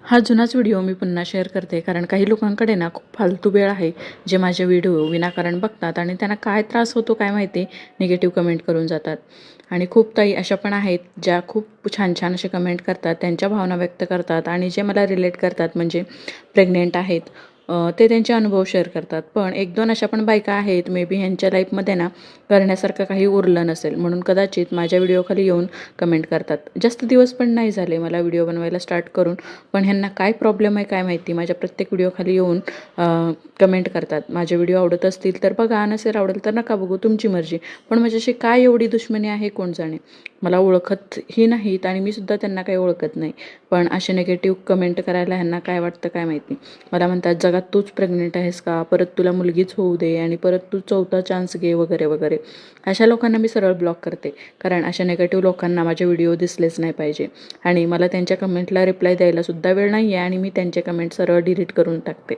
हा जुनाच व्हिडिओ मी पुन्हा शेअर करते, कारण काही लोकांकडे ना खूप फालतू वेळ आहे जे माझे व्हिडिओ विनाकारण बघतात आणि त्यांना काय त्रास होतो काय माहिती, निगेटिव्ह कमेंट करून जातात. आणि खूप ताई अशा पण आहेत ज्या खूप छान छान असे कमेंट करतात, त्यांच्या भावना व्यक्त करतात आणि जे मला रिलेट करतात, म्हणजे प्रेग्नेंट आहेत, ते त्यांचे अनुभव शेअर करतात. पण एक दोन अशा पण बायका आहेत, मे बी ह्यांच्या लाईफमध्ये ना करण्यासारखं काही उरलं नसेल म्हणून कदाचित माझ्या व्हिडिओखाली येऊन कमेंट करतात. जास्त दिवस पण नाही झाले मला व्हिडिओ बनवायला स्टार्ट करून, पण ह्यांना काय प्रॉब्लेम आहे काय माहिती, माझ्या प्रत्येक व्हिडिओखाली येऊन कमेंट करतात. माझे व्हिडिओ आवडत असतील तर बघा, नसेल आवडेल तर नका बघू, तुमची मर्जी. पण माझ्याशी काय एवढी दुश्मनी आहे कोण जाणे. मला ओळखतही नाहीत आणि मी सुद्धा त्यांना काही ओळखत नाही, पण असे निगेटिव्ह कमेंट करायला ह्यांना काय वाटतं काय माहिती. मला म्हणतात जगात तूच प्रेग्नेंट आहेस का, परत तुला मुलगीच होऊ दे आणि परत तू चौथा चान्स घे वगैरे वगैरे. अशा लोकांना मी सरळ ब्लॉक करते, कारण अशा निगेटिव्ह लोकांना माझे व्हिडिओ दिसलेच नाही पाहिजे. आणि मला त्यांच्या कमेंटला रिप्लाय द्यायला सुद्धा वेळ नाही आहे आणि मी त्यांचे कमेंट सरळ डिलीट करून टाकते.